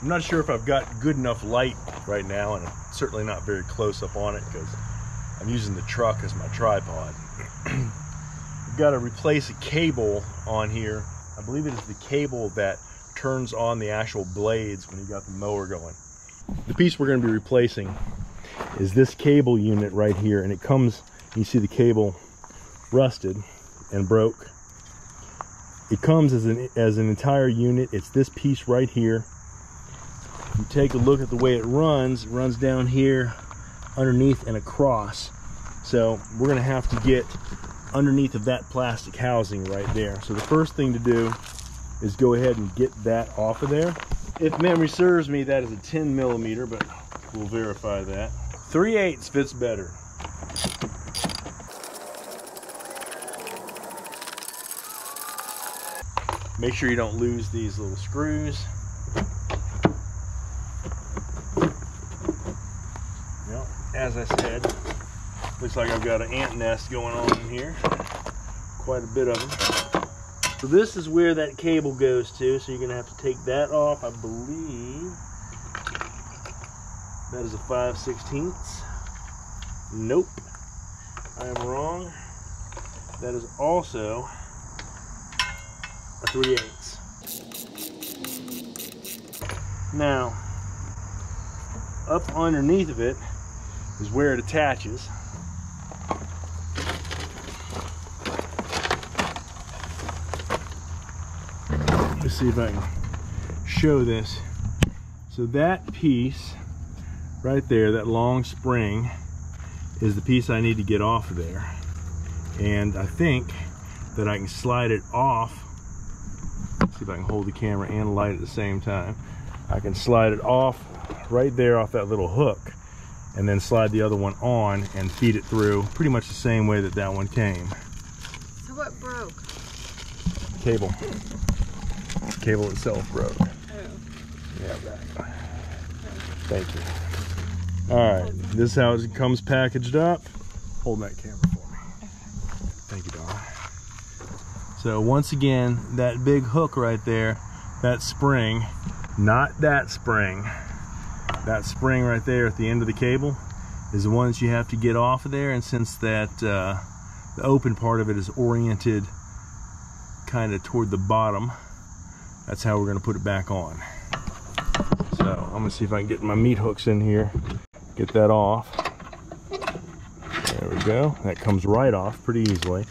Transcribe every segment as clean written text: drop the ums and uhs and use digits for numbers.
I'm not sure if I've got good enough light right now, and I'm certainly not very close up on it because I'm using the truck as my tripod. I've got to replace a cable on here. I believe it is the cable that turns on the actual blades when you got the mower going. The piece we're going to be replacing is this cable unit right here, and it comes, you see the cable rusted and broke. It comes as an entire unit. It's this piece right here. You take a look at the way it runs down here, underneath and across. So we're gonna have to get underneath of that plastic housing right there. So the first thing to do is go ahead and get that off of there. If memory serves me, that is a 10 millimeter, but we'll verify that. 3/8 fits better. Make sure you don't lose these little screws. Well, as I said, looks like I've got an ant nest going on in here. Quite a bit of them. So this is where that cable goes to, so you're gonna have to take that off. I believe that is a 5/16. Nope, I am wrong. That is also a 3/8. Now, up underneath of it is where it attaches. Let's see if I can show this. So that piece right there, that long spring, is the piece I need to get off of there. And I think that I can slide it off. See if I can hold the camera and light at the same time. I can slide it off right there off that little hook, and then slide the other one on and feed it through pretty much the same way that that one came. So what broke? Cable. The cable itself broke. Oh. Yeah, right. Thank you. All right, this is how it comes packaged up. Hold that camera for me. Okay. Thank you, darling. So once again, that big hook right there, that spring, not that spring right there at the end of the cable is the one that you have to get off of there. And since that the open part of it is oriented kind of toward the bottom, that's how we're going to put it back on. So I'm going to see if I can get my meat hooks in here, get that off. There we go. That comes right off pretty easily.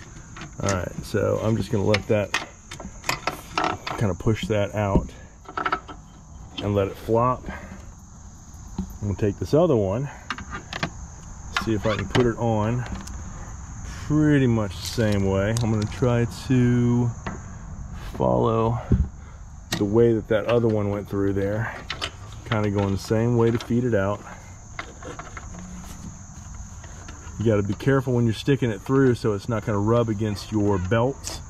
All right, so I'm just going to let that kind of push that out and let it flop. I'm going to take this other one, see if I can put it on pretty much the same way. I'm going to try to follow the way that that other one went through there, kind of going the same way to feed it out. You got to be careful when you're sticking it through so it's not going to rub against your belts.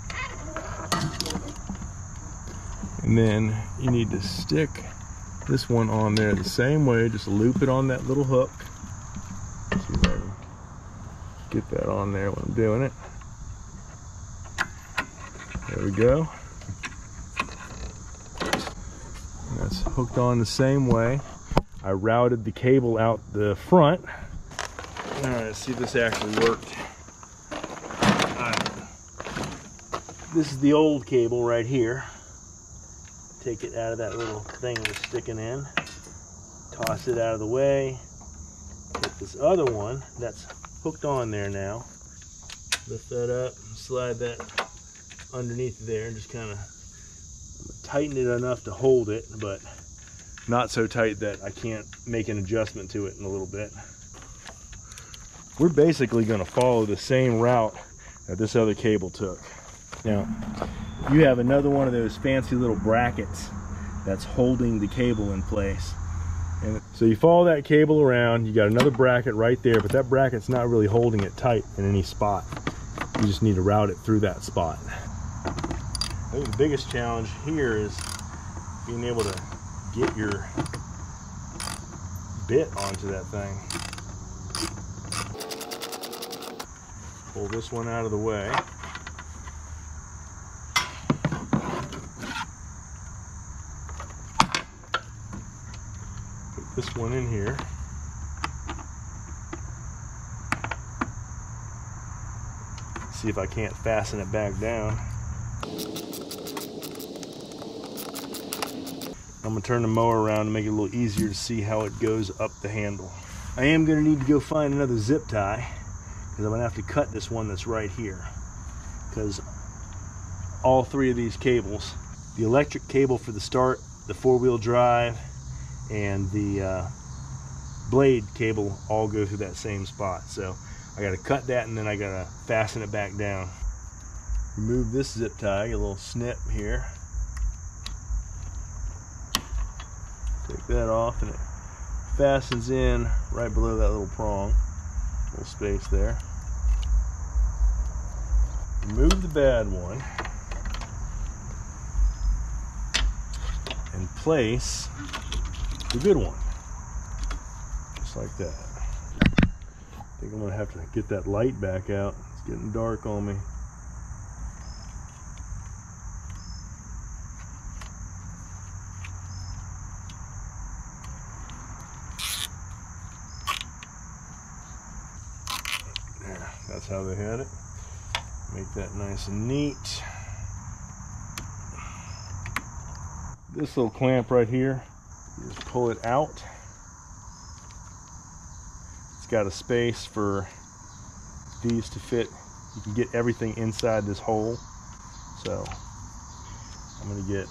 And then you need to stick this one on there the same way, just loop it on that little hook. See if I can get that on there when I'm doing it. There we go. And that's hooked on the same way. I routed the cable out the front. All right, let's see if this actually worked. This is the old cable right here. Take it out of that little thing it was sticking in. Toss it out of the way. Take this other one that's hooked on there now. Lift that up, slide that underneath there, and just kind of tighten it enough to hold it, but not so tight that I can't make an adjustment to it in a little bit. We're basically going to follow the same route that this other cable took. Now, you have another one of those fancy little brackets that's holding the cable in place. And so you follow that cable around, you got another bracket right there, but that bracket's not really holding it tight in any spot. You just need to route it through that spot. I think the biggest challenge here is being able to get your bit onto that thing. Pull this one out of the way. this one in here. See if I can't fasten it back down. I'm gonna turn the mower around to make it a little easier to see how it goes up the handle. I am gonna need to go find another zip tie because I'm gonna have to cut this one that's right here, because all three of these cables, the electric cable for the start, the four-wheel drive, and the blade cable all go through that same spot. So I gotta cut that and then I gotta fasten it back down. Remove this zip tie, get a little snip here. Take that off and it fastens in right below that little prong. Little space there. Remove the bad one and place the good one. Just like that. I think I'm gonna have to get that light back out. It's getting dark on me. There, that's how they had it. Make that nice and neat. This little clamp right here, you just pull it out. It's got a space for these to fit. You can get everything inside this hole. So I'm going to get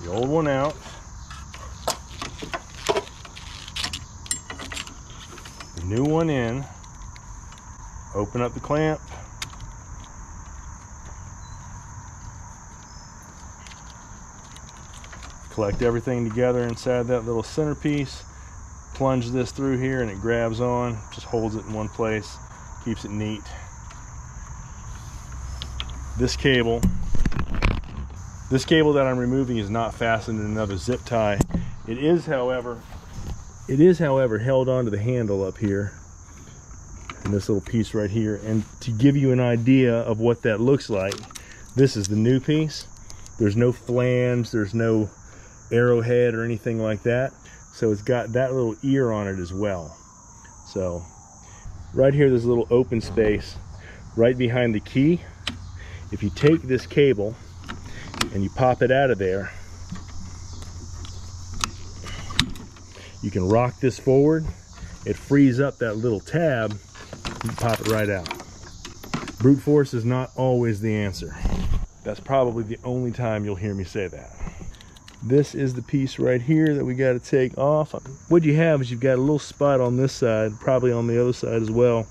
the old one out. The new one in. Open up the clamp. Collect everything together inside that little centerpiece. Plunge this through here and it grabs on, just holds it in one place, keeps it neat. This cable that I'm removing is not fastened in another zip tie. It is however held onto the handle up here in this little piece right here. And to give you an idea of what that looks like, this is the new piece. There's no flange, there's no arrowhead or anything like that. So it's got that little ear on it as well. So right here, there's a little open space right behind the key. If you take this cable and you pop it out of there, you can rock this forward. It frees up that little tab. You pop it right out. Brute force is not always the answer. That's probably the only time you'll hear me say that. This is the piece right here that we got to take off. What you have is you've got a little spot on this side, probably on the other side as well,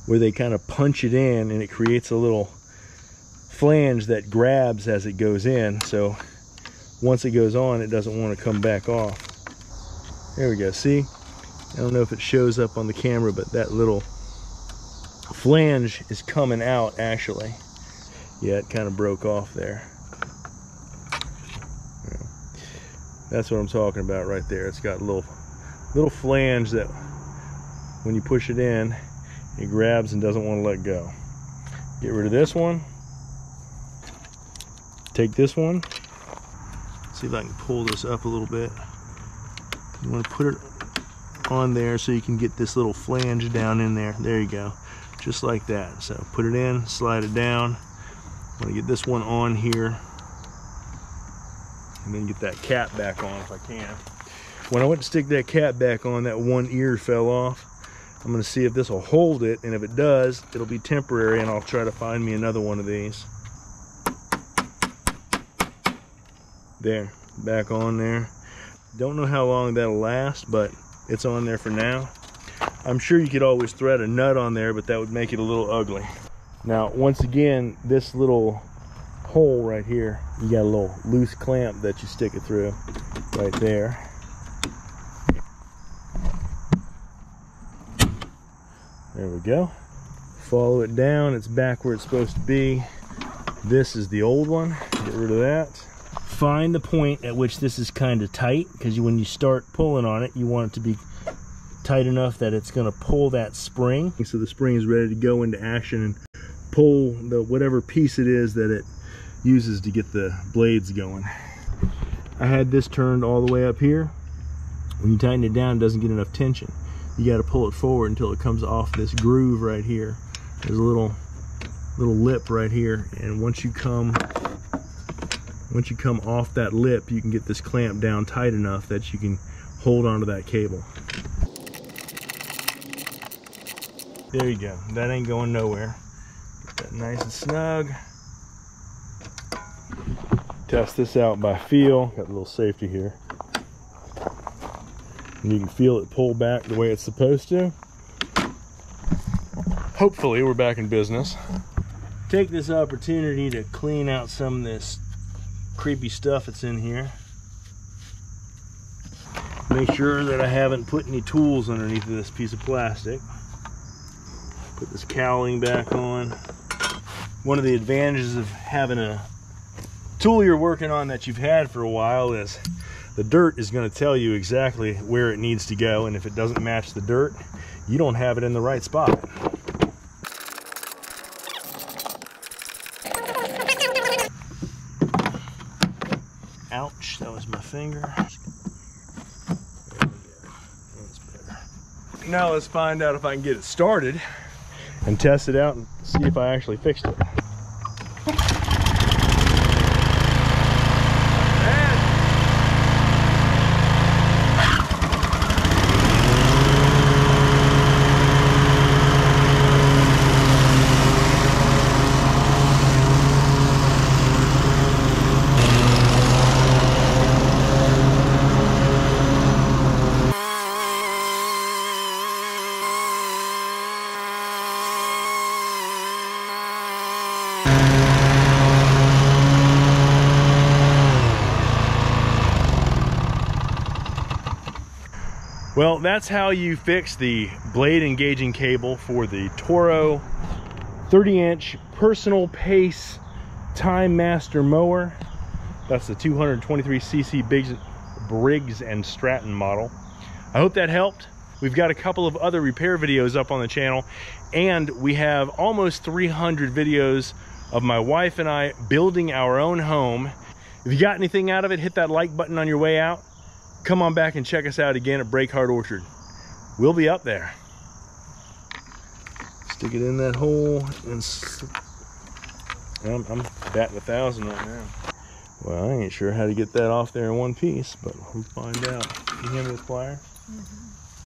where they kind of punch it in and it creates a little flange that grabs as it goes in. So once it goes on, it doesn't want to come back off. There we go. See? I don't know if it shows up on the camera, but that little flange is coming out actually. Yeah, it kind of broke off there. That's what I'm talking about right there. It's got a little flange that when you push it in, it grabs and doesn't want to let go. Get rid of this one. Take this one. See if I can pull this up a little bit. You want to put it on there so you can get this little flange down in there. There you go. Just like that. So put it in, slide it down. I want to get this one on here. And then get that cap back on if I can. When I went to stick that cap back on, that one ear fell off. I'm going to see if this will hold it, and if it does, it'll be temporary, and I'll try to find me another one of these. There, back on there. Don't know how long that'll last, but it's on there for now. I'm sure you could always thread a nut on there, but that would make it a little ugly. Now, once again, this little hole right here, you got a little loose clamp that you stick it through right there. There we go. Follow it down. It's back where it's supposed to be. This is the old one. Get rid of that. Find the point at which this is kind of tight, because when you start pulling on it, you want it to be tight enough that it's going to pull that spring. So the spring is ready to go into action and pull the whatever piece it is that it uses to get the blades going. I had this turned all the way up here. When you tighten it down, it doesn't get enough tension. You got to pull it forward until it comes off this groove right here. There's a little lip right here, and once you come off that lip, you can get this clamp down tight enough that you can hold onto that cable. There you go. That ain't going nowhere. Get that nice and snug. Test this out by feel. Got a little safety here. And you can feel it pull back the way it's supposed to. Hopefully we're back in business. Take this opportunity to clean out some of this creepy stuff that's in here. Make sure that I haven't put any tools underneath of this piece of plastic. Put this cowling back on. One of the advantages of having a tool you're working on that you've had for a while is the dirt is going to tell you exactly where it needs to go, and if it doesn't match the dirt, you don't have it in the right spot. Ouch, that was my finger. There we go. That's better. Now let's find out if I can get it started and test it out and see if I actually fixed it. Well, that's how you fix the blade engaging cable for the Toro 30-inch Personal Pace Timemaster mower. That's the 223cc Briggs and Stratton model. I hope that helped. We've got a couple of other repair videos up on the channel, and we have almost 300 videos of my wife and I building our own home. If you got anything out of it, hit that like button on your way out. Come on back and check us out again at BreakHeartOrchard. We'll be up there. Stick it in that hole and I'm batting 1,000 right now. Well, I ain't sure how to get that off there in one piece, but we'll find out. Can you hand me this plier? Mm-hmm.